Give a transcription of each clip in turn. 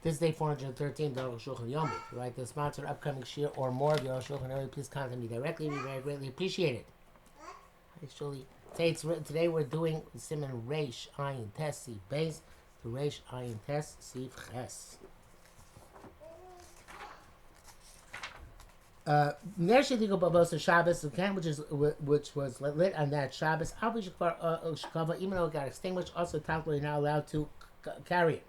This is day 413, Arukh HaShulchan Yomi. If you like to sponsor an upcoming shir or more of your Arukh HaShulchan Yomi, please contact me directly. We very greatly appreciate it. Actually, today we're doing Siman Reish Ayin Tes Sif Beis to Reish Ayin Tes Sif Ches. Ner Shedigo Babos Shabbos, the candle which was lit on that Shabbos, even though it got extinguished, also technically not allowed to carry it.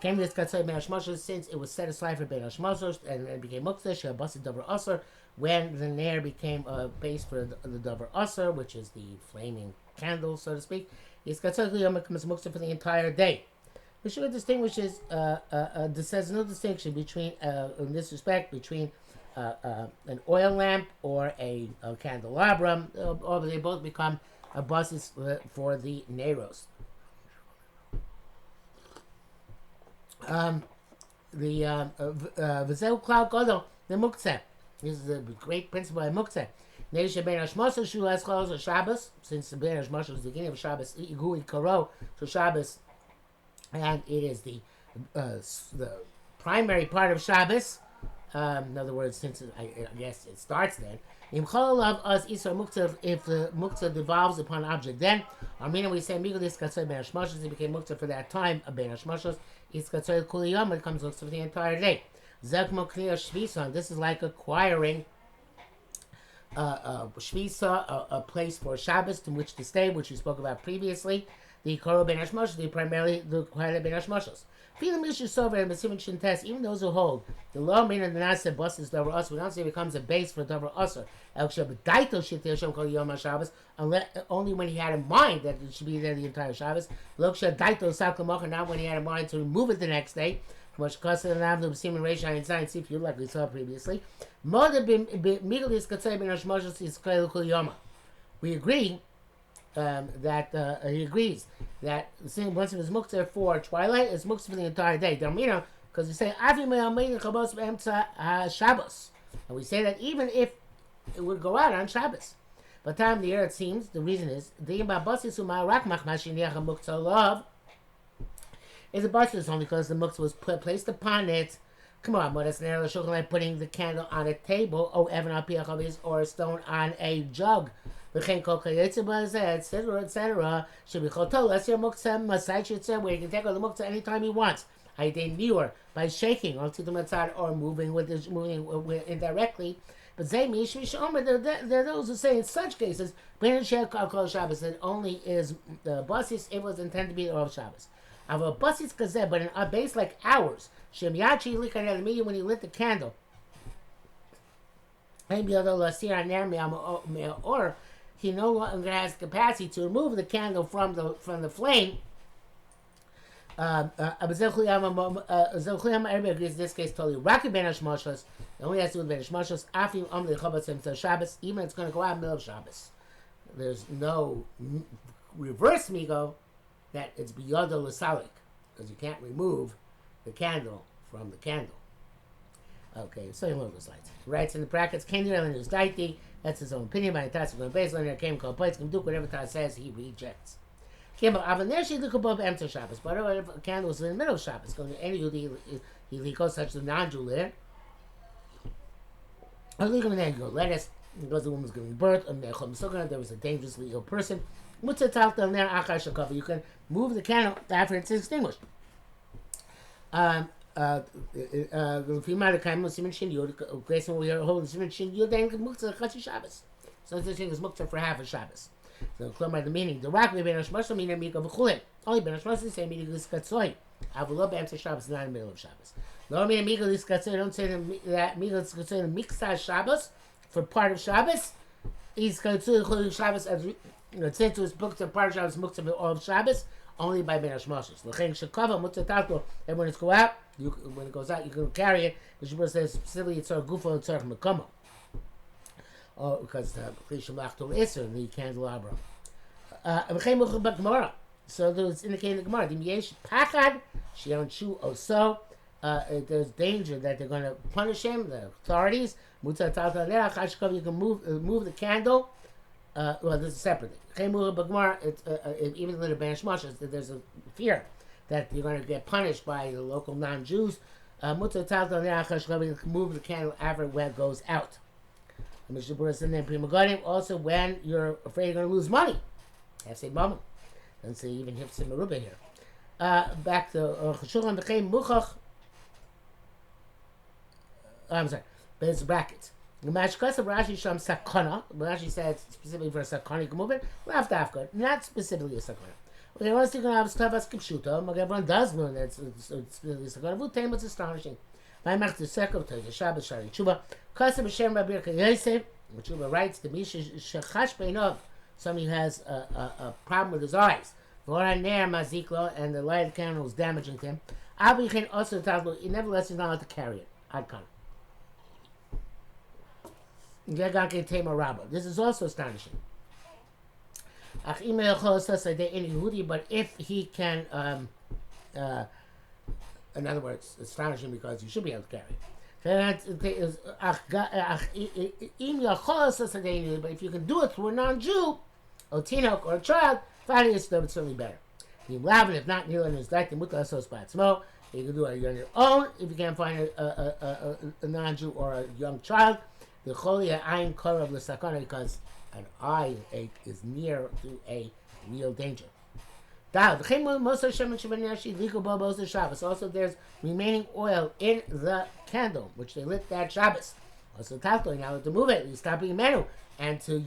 Came to this Katzai Ben Hashmashos since it was set aside for Ben Hashmashos and it became Muktzah, Shabasi Dover Asr, when the Nair became a base for the Dover Asr, which is the flaming candle, so to speak. It's Katzai Yom becomes Muktzah for the entire day. The Shua distinguishes, says no distinction between, in this respect, between an oil lamp or a candelabrum, or they both become a basis for the Neiros. The V'zeu Klal Gadol, the Muktzeh. This is the great principle of Muktzeh. Neisha Ben Hashmashos Shu Eschos Shabbos, since the Ben Hashmashos is the beginning of Shabbos, Igui Karo to Shabbos, and it is the primary part of Shabbos. In other words, since I guess it starts then. Im Cholav as Isra Muktzah, if the Muktzah devolves upon an object, then Armina we say Migadis Katzai Ben Hashmashos, it became Muktzah for that time of Ben Hashmashos. It's Katzai Kuliyam, it comes Muktzah for the entire day. Zekmo Kriya Shvisa, this is like acquiring Shvisa, a place for Shabbos in which to stay, which we spoke about previously. The Koro Ben Hashmashos, primarily the Koro Ben Hashmashos. Even those who hold the law meaning of the Nasa buses Dover Usr, we don't say it becomes a base for Dover Usr. Only when he had in mind that it should be there the entire Shabbos. Not when he had in mind to remove it the next day. Like we saw previously. We agree that he agrees that once it was muktzah for twilight, it's muktzah for the entire day. Because we say Shabbos, and we say that even if it would go out on Shabbos, by the time of the year, it seems the reason is the is a basis only because the muktzah was placed upon it. Come on, but it's like putting the candle on a table, or a stone on a jug. Etc. Should be let's your muktzah where you can take out the muktzah anytime he wants. By shaking onto the matzah or moving indirectly. But there are those who say in such cases, that only is the basis it was intended to be of Shabbos. Of a basis kazeh, but in a base like ours, when he lit the candle, or he no longer has capacity to remove the candle from the flame. In this case, totally Raki Ben Hashmashos. It only has to do with Ben Hashmashos. Afim the Chabad Shabbos. Even it's going to go out in the middle of Shabbos. There's no reverse migo that it's biyado l'salik, because you can't remove the candle from the candle. Okay, so you look those slides. Writes in the brackets, Kendi is Daiti. That's his own opinion. By the Taz, going baseline, came called plates, can do whatever Taz says, he rejects. But if a candle was in the middle of Shabbos, because any he goes such a non-Jew there. Let us, because the woman's giving birth, there was a dangerously ill person. You can move the candle after it's extinguished. If you might have come with Siman Shin Yud, when we are holding Siman Shin Yud, then Muktzah Chashi Shabbos. So this thing is Muktzah for half a Shabbos. So, the meaning, the rock may be Ben Hashmashos, meaning Mika V'chulim. Only Ben Hashmashos say meaning Liskatzoi. Avullah B'emtzah Shabbos, not in the middle of Shabbos. No meaning Mika Liskatzoi, don't say that Mika Liskatzoi, Miksa Shabbos, for part of Shabbos. He's Katzoi Shabbos, as since it was booked of part of Shabbos, Muktzah for all of Shabbos, only by Ben Hashmashos. L'chein Shekava, Muktzah Tato, and when it's go out, when it goes out, you can carry it. The Shubur says specifically it's our Gufo and Tzarech Mekamo. Because the the candelabra. So there's indicating the Gemara. There's danger that they're going to punish him, the authorities. You can move the candle. Well, this is separate. Even the Ben Hashmashos, there's a fear that you're going to get punished by the local non-Jews. Mutter taltal ne'er achar shekav, move the candle after when it goes out. Also, when you're afraid you're going to lose money, have to say mama. Doesn't say even hifsim meruba here. Back to Arukh HaShulchan, v'chein muchach. I'm sorry, but it's brackets. Rashi sham sakana. Rashi said specifically for a sakana you can move it. Dafka, not specifically a sakana. Okay, once you're going to have stavas kipshuta, everyone does learn that it's specifically a sakana. Vutain, it's astonishing. By Mach the second to the Shabbos Shari Tshuva, Kasem Hashem Rabbi Yosef, Tshuva writes the Misha Shechash Beinov, somebody who has a problem with his eyes. V'oraner Maziklo, and the light of the candle is damaging to him. Abichin also Tadlu, he nevertheless is not allowed to carry it. Adkan. This is also astonishing. But if he can, in other words, astonishing because you should be able to carry it. But if you can do it through a non-Jew, or tinok, or a child, it's certainly better. If not, you can do it on your own. If you can't find a non-Jew or a young child, the cholia ayin korav l'sakana, because an eye is near to a real danger. Also, there's remaining oil in the candle, which they lit that Shabbos. Also, Tato, now to move it, you stop being menu, and to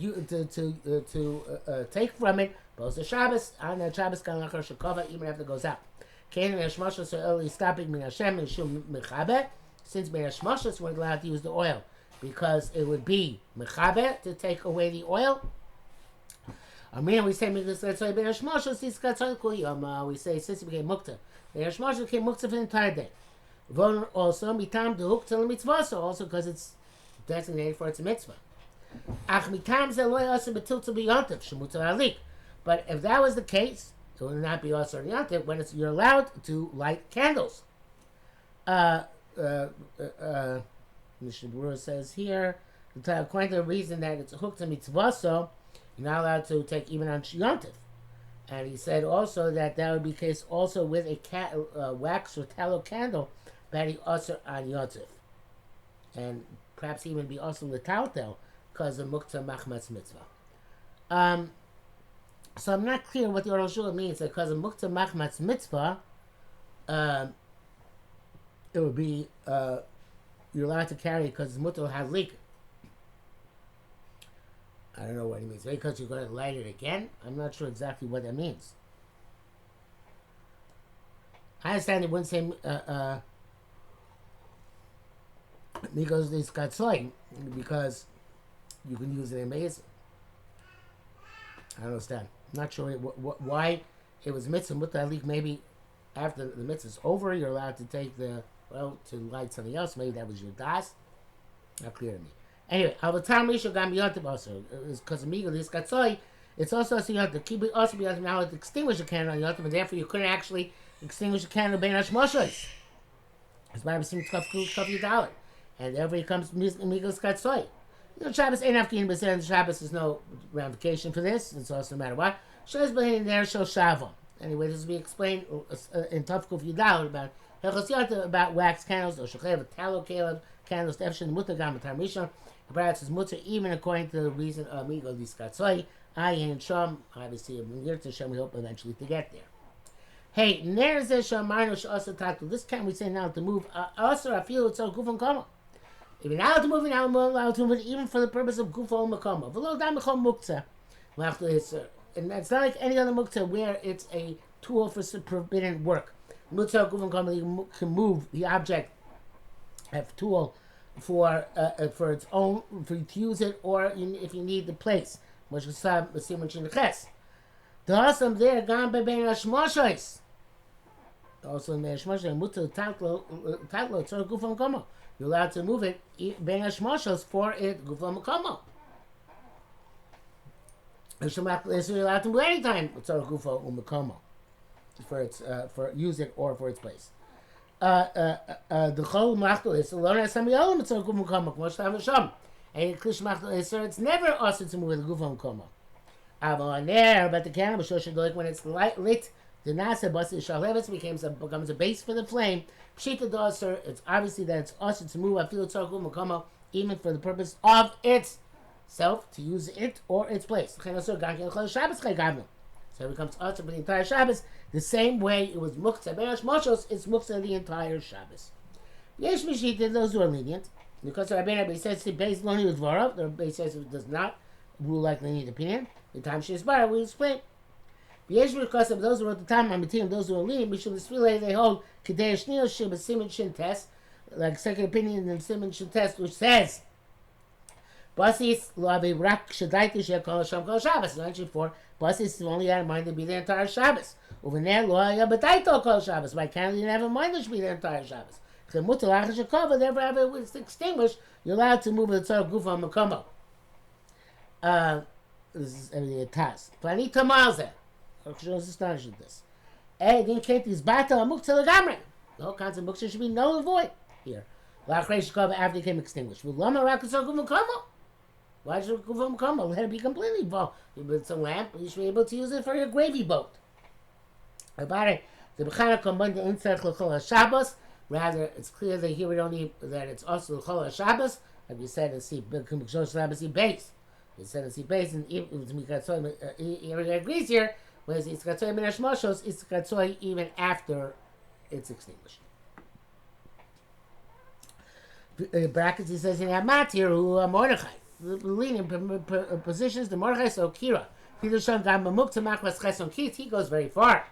take from it, both the Shabbos, on the Shabbos, even after it goes out. Since Me'ashmashas weren't allowed to use the oil, because it would be mechabe to take away the oil. We say we say since it became mukta, the became mukta for the entire day. Also mitam the hook to the mitzvah, also because it's designated for its mitzvah. But if that was the case, it would not be also yantiv when you're allowed to light candles. Mishnah Berurah says here, according to the reason that it's hooked to mitzvah, so you're not allowed to take even on yontif. And he said also that would be the case also with a wax or tallow candle, that he also on yontif. And perhaps even be also l'taltel, because of mukta machmatz mitzvah. So I'm not clear what the Arukh HaShulchan means, because of mukta machmatz mitzvah, it would be, you're allowed to carry it because it's mutal hadlik. I don't know what he means. Maybe because you're going to light it again? I'm not sure exactly what that means. I understand it wouldn't say because it's got soy, because you can use it in maize. I don't understand. I'm not sure why it was mitzvah mutal hadlik. Maybe after the mitzvah is over, you're allowed to take to light something else. Maybe that was your das. Not clear to me. Anyway, Avatar Misha Gam Yontiv also. It's because of Migal, this Gatsoy. It's also so you have to keep it, also be able to now to extinguish a candle on Yontiv, and therefore you couldn't actually extinguish a candle Ben Hashmoshos. It's by Basim Kaf Yudalot. And therefore it comes Migal's Gatsoy. Shabbos ain't Afghan, but then Shabbos is no ramification for this. It's also no matter what. Shabbos Behin there Shel Shavon. Anyway, this will be explained in Tafkuf Yudalot about wax candles, or Shechev, tallow candles, Efshin, Mutter Gam Tarmishon. Perhaps it's mutter even according to the reason of Migo Diskatsoi, Ayin Sham, obviously of Mir to Shem, we hope eventually to get there. Hey, Nerze Shamarno Shasa Tatu, this can we say now to move, also I feel it's a Gufon Kama. If you're not allowed to move, you're not allowed to move even for the purpose of Gufon Makama. Velo Damachom Mukta. And it's not like any other Mukta where it's a tool for forbidden work. Mukta Gufon Kama, you can move the object, have tool for its own, for you to use it, or if you need the place. Which is the Ches. The awesome there, Gam Bebein Hashmoshos. Also in the Hashmoshos, Mutter Tatlo, Tzor Gufam Komo. You're allowed to move it, Ben Hashmoshos, for it, Gufam Komo. So you're allowed to move anytime, Tzor Gufam Komo. For use it or for its place. The whole machtel is alone as some elements of gufon kama, most of Hashem. And klish machtel is so it's never also to move with gufon kama. Aval on there, but the candle shows like when it's lit The nasa basi shalevis becomes a base for the flame. Pshita doser. It's obviously that it's also to move afilu tzarku makama, even for the purpose of its self, to use it or its place. So it becomes also for the entire Shabbos. The same way it was muktzah be'ash moshos, it's muktzah the entire Shabbos. Yesh mishita, those who are lenient, because the Rabbeinu says based on his dvarav, the Rabbeinu says it does not rule like lenient opinion. The time she is bar, we explain. Yesh because of those who are at the time, those who are lenient, mishul isfilei, they hold kedei shnil shim b'simin shin test, like second opinion in simin shin test, which says basis lo avi rak shadaiti shekol sham kol Shabbos. Mentioned before, basis only had in mind to be the entire Shabbos. Over there, lo ayabataito kol Shabbos. Why can't you have in mind to be the entire Shabbos? Therefore, after it was extinguished, you're allowed to move the tzar gufa makomo. This is everything it has. Planita malze. Arukh HaShulchan is astonished at this. Then Kate is bata muktzah legamre. The whole concept of muktzah should be null and void here. After it became extinguished. Why should gufa makomo? Let it be completely void. You build some lamp, you should be able to use it for your gravy boat. About it, the bechana combined the insert l'chol Shabbos. Rather, it's clear that here we don't need that it's also l'chol Shabbos. Like we said, it's Shabbos base. We said it's base, and he agrees here. Whereas it's katsoy min hashmoshos, it's katsoy even after it's extinguished. Brackets, he says in Amatir who Mordechai, the leading positions the Mordechai so Kira. He goes very far.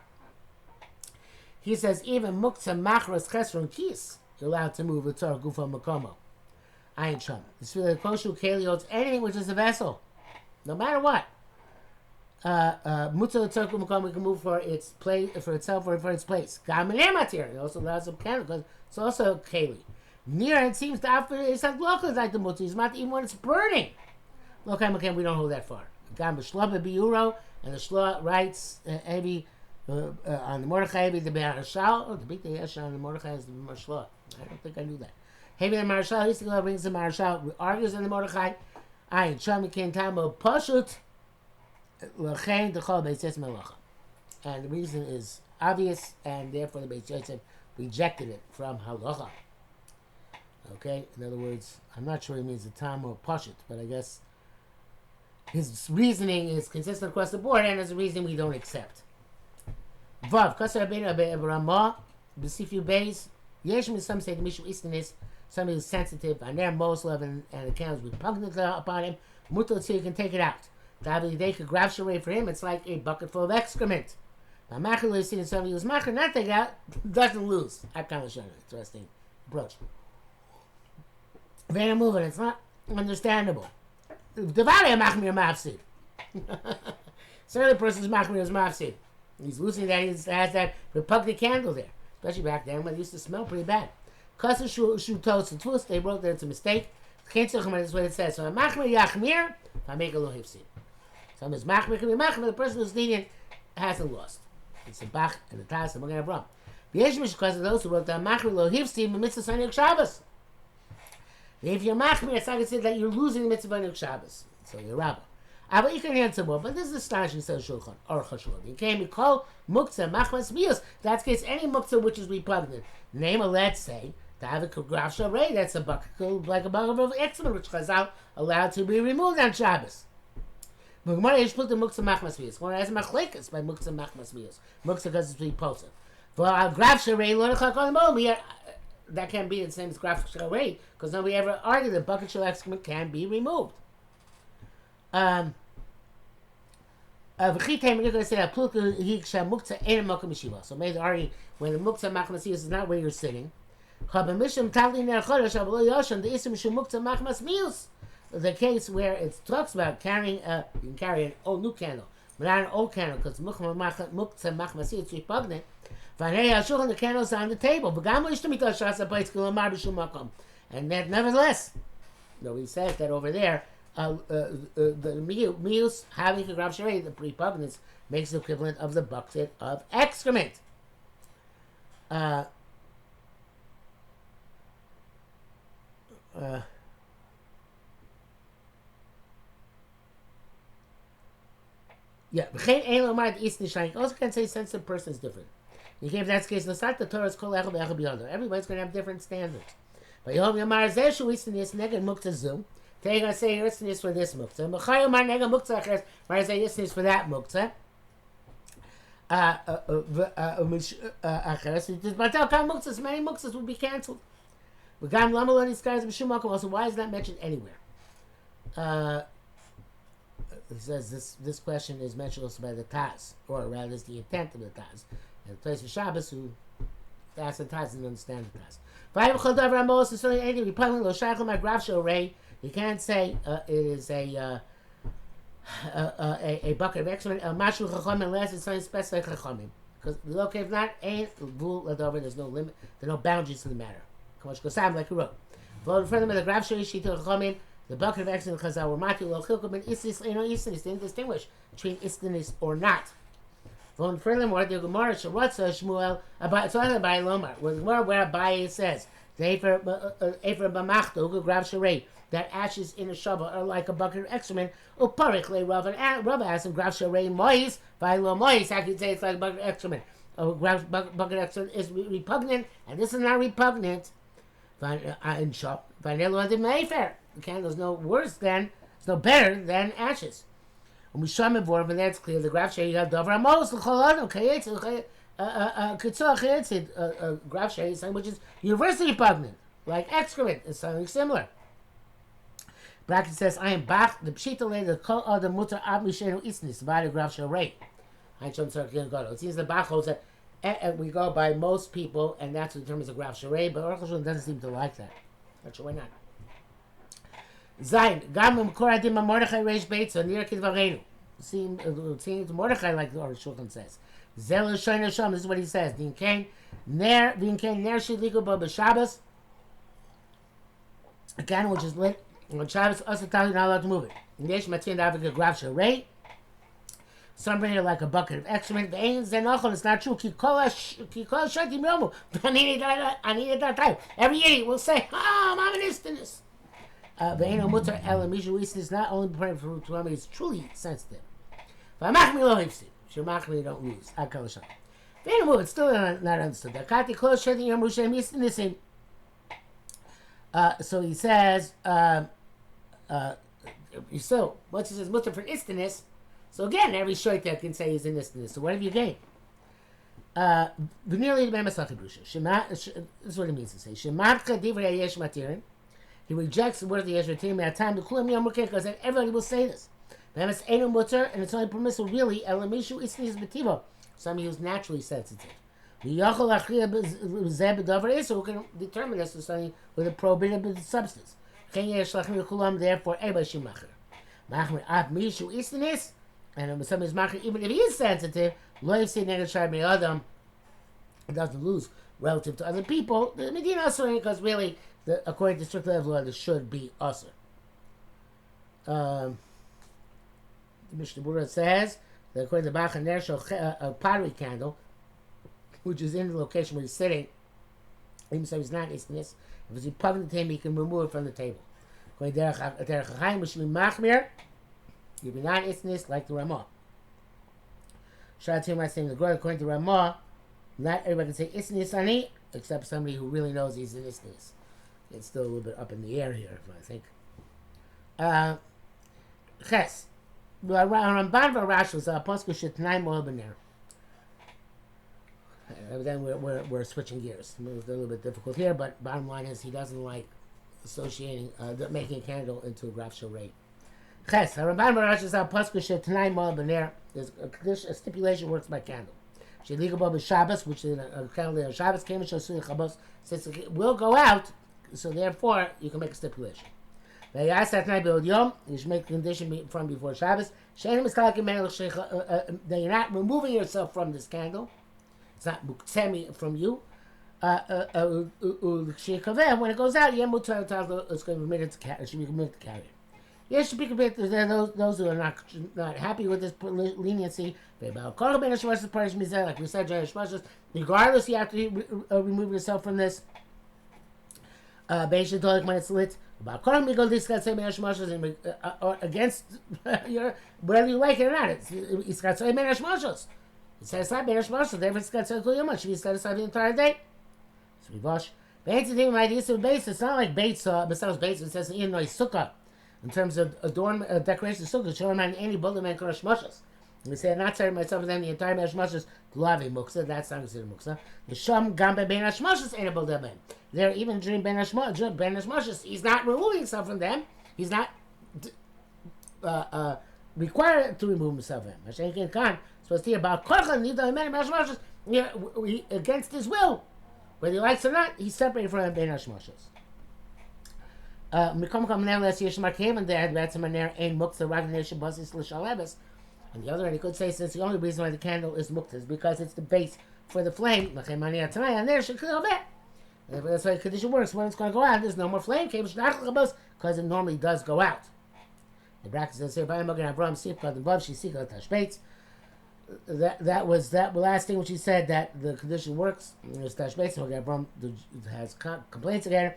He says even muktzah machras chesron kis, you're allowed to move a tzar gufa makomo. Ayin sham. This really koshu keliot, anything which is a vessel, no matter what. Muktzah tzar gufa makomo, we can move for its place, for itself or for its place. Gam material, it also allows a candle because it's also keli. Near it seems to offer it's like local like the muktzah. It's not even when it's burning. Local we don't hold that far. Gam b'shloba biuro, and the shloah writes heavy. On the Mordechai, the Marashal, the big Yeshua on the Mordechai is the Marshal. I don't think I knew that. Heavy the Marashal, he brings the Marashal, argues on the Mordechai. Ayin, Shami Ken Tamo Pashut, Lachain, the Chol Beis Yosef Melacha. And the reason is obvious, and therefore the Beis Yosef rejected it from Halacha. Okay, in other words, I'm not sure he means the Tamo Pashut, but I guess his reasoning is consistent across the board, and is a reason we don't accept. Vav, Kasar Rabbeinu Ramah, B'Sifu Beis, Yeshim, some say the Mishu Easterness, somebody who's sensitive, and their most love and the candles repugnant upon him, Mutal, so you can take it out. They could grab away for him, it's like a bucket full of excrement. Now, Machar is seeing somebody who's Machar, not take it out, doesn't lose. I kind of show you. Interesting approach. Very moving, it's not understandable. Devare Machmir Mafsid. Certainly, the person's Machmir is Mafsid. He's losing that he has that repugnant candle there. Especially back then when it used to smell pretty bad. Kasser shu toast and twist, they wrote that it's a mistake. That's what it says. So machmir yachmir, I make a lo hifsid. So it's machmir can be machmir, the person who's lenient hasn't lost. It's a bach and the tas and we're gonna have rum. The Yeshmish because of those who wrote down machmir lo hifsid in mitzvah Sanyok Shabbos. If you're machmir, it's not going to say that you're losing the mitzvah Sanyok Shabbos. So you're rabbi. But you can answer more. But this is astonishing, says Shulchan, Arukh HaShulchan. You can't be called muktzah machmas mios. That's case any muktzah which is repugnant. Name a, let's say, to have a graf sharei, that's a bucket, like a bucket of excrement, which Chazal allowed to be removed on Shabbos. But Gemara is put the muktzah machmas mios. Gemara has machlekas by muktzah machmas mios. Muktzah because it's repulsive. For graf sharei, lo nechak on the moment, that can't be the same as graf sharei, because nobody ever argued that bucket shel excrement can be removed. So maybe the argue when the muktzah machmas is not where you're sitting. The case where it talks about carrying you can carry an old new candle, but not an old candle because muktzah machmas is repugnant. The candle's on the table. And that nevertheless, nobody says that over there. The mius having a grab sharei, the repugnance makes the equivalent of the bucket of excrement. Yeah, you also can't say sensitive person is different. You can't, if that's the case, the start the Torah is called everybody's going to have different standards. But Yom Yamar Zeshu Isnis Neged Mukta Zum. Today you're going to say Isnis for this Mukta. Machar Yomar Neged Mukta Achers. Why say Isnis for that Mukta? But Muktas, many Muktas would be cancelled. Also, why is that mentioned anywhere? It says this question is mentioned also by the Taz, or rather is the intent of the Taz. And the place of Shabbos who asked the Taz didn't understand the Taz. You can't say it is a bucket of excrement, mashu chachamim, unless it's something specific chachamim. Because okay, if not, ain't vul ladover. There's no limit. There's no boundaries to the matter. Kamash kosam like he wrote. Furthermore, the graf sheishi to chachamim, the bucket of excrement chazal were mati lo chilkum and istis istis. They didn't distinguish between istis or not. Furthermore, the Gemara Sharatza Shmuel about by Lomar, where the Gemara where Abaye says the Efer B'machto who grab sharei that ashes in a shovel are like a bucket of excrement. Uparich le Rav and Rav asked him grab sharei mois by lo mois. How can you say it's like a bucket of excrement? Bucket of excrement is repugnant, and this is not repugnant. In shop, the candle is no worse than, it's no better than ashes. And we saw him and that's clear. The graph share you have Dover Amos, the Cholad, graph share is something which is universally repugnant, like excrement, is something similar. Bracket says, I am Bach, the Pshita lay the Kol the Mutter Ab Mishenu Isnis, by the graph share rate. It seems the Bach holds that we go by most people, and that's what determines the graph share, but Arukh HaShulchan doesn't seem to like that. Not sure why not. Zayin, Gam Koradim Mordechai Reish Beit, so near Kidvarenu. Seeing to Mordechai like the Arukh HaShulchan says. Zel Shoyin Sham, this is what he says. Din Kain, Ner Shidliku Bo B'Shabbos. A candle which is lit on Shabbos, also not allowed to move it. Yesh Matin Davik Graf Sharei. Some bring it like a bucket of excrement. The Ain Zenachon, it's not true. Kikola Shatim Yomu. I needed that time. Every idiot will say, I'm an istinus. Ve'eno mutar ela mishu is not only prepared for Rutamami, it's truly sensitive. V'amachmi lo hifsi. Shemachmi don't lose. Akal Hashem. Ve'eno mu, it's still not understood. Dakati kol shetim yom rushem istinisim. So he says, so once he says mutar for istinus, so again, every shoyta can say he's an istinus. So what have you gained? V'nearly the Masach Brusha. This is what it means to say. Shematka divrei yesh matirin. He rejects the word of the Yeshua team at time to Kulam Yom Mukeh because everybody will say this. And it's only permissible really Elamishu Isnis Betivo, somebody who's naturally sensitive. Who can determine this as something with a prohibited substance. Therefore, everybody should macher. Mishu Isnis, and somebody is macher, even if he is sensitive, it doesn't lose relative to other people. The Medina also because really. According to strict level law, this should be usher. The Mishnah Berurah says that according to Bach and Ner, a pottery candle, which is in the location where he's sitting, even so he's not istinus, if it's repugnant to him, he can remove it from the table. According to Derech HaChaim, which should be machmir, you'll be not istinus like the Ramah. Shatim saying the Gemara, according to Ramah, not everybody can say istinus ani, except somebody who really knows he's an istinus. It's still a little bit up in the air here, I think. Ches. Ramban v'Rash was Apostle Shetnai Moel B'Ner. Then we're switching gears. It's a little bit difficult here, but bottom line is he doesn't like associating, making a candle into a graf sharei. Ches. Ramban v'Rash was Apostle Shetnai Moel B'Ner. There's a stipulation works by candle. Sheliga Bo B'Shabbos, which is a candle on Shabbos, came and Shosui Chabos, since it will go out. So therefore, you can make a stipulation. You should make a condition from before Shabbos. That you're not removing yourself from this candle. It's not muktemi from you. When it goes out, it's going to be permitted to carry. It should be permitted to carry. Yes, should be permitted. Those who are not happy with this leniency. Like we said, regardless, you have to remove yourself from this. Beisha Tolik when it's lit. About Koram, we go this guy say Menash Mashos or against whether you like it or not. It's got say Menash Mashos. It says not Menash Mashos. Therefore, it's got say Kul should be set aside the entire day. So we wash. But the thing idea of base, it's not like Bates, besides Bates, it says in no sukkah. In terms of adornment, decoration of sukkah, show man any building man Korash Mashos. We say not serving myself and then the entire Menash Mashos to love a muksa. That's not considered muksa. The Sham Gambe Menash Mashos ain't a building man. There, even during Ben Hashmashos, he's not removing himself from them. He's not required to remove himself from them. Mashenkin Khan supposed to hear about Korchan, against his will. Whether he likes or not, he's separated from Ben Hashmashos. Mikom Kam Nelas Yeshmar came and they had Ratzamaner Ein Mukta Ragnation Basis Lishalevis. On the other hand, he could say since the only reason why the candle is Mukta is because it's the base for the flame. And there should go back. That's why the condition works. When it's going to go out, there's no more flame because it normally does go out. The bracket says here, that was that last thing which he said that the condition works. There's Tashbates, and Avram has complaints again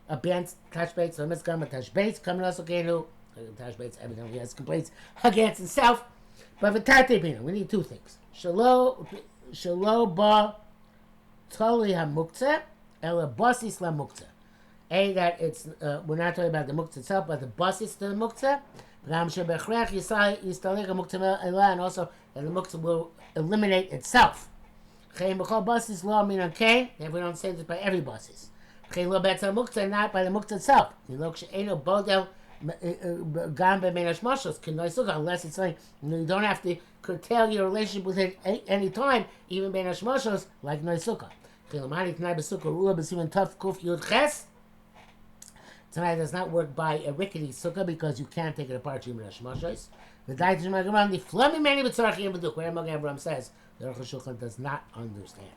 against Tashbates. So Mitzvah Tashbates coming also Kenu. Tashbates evidently has complaints against himself. But for Tatebina, we need two things. Shalo ba tali hamuktzeh. Ela basis la muktzeh. A, that it's, we're not talking about the muktzeh itself, but the basis to the muktzeh. And also that the muktzeh will eliminate itself. If we don't say this by every basis. Not by the muktzeh itself. Unless it's like you don't have to curtail your relationship with it any time, even ben hashmashos, like noisukah. Tonight does not work by a rickety sukkah because you can't take it apart. The Flummy Mani B'Tzarchi B'Duk, where Arukh HaShulchan says the Arukh HaShulchan does not understand.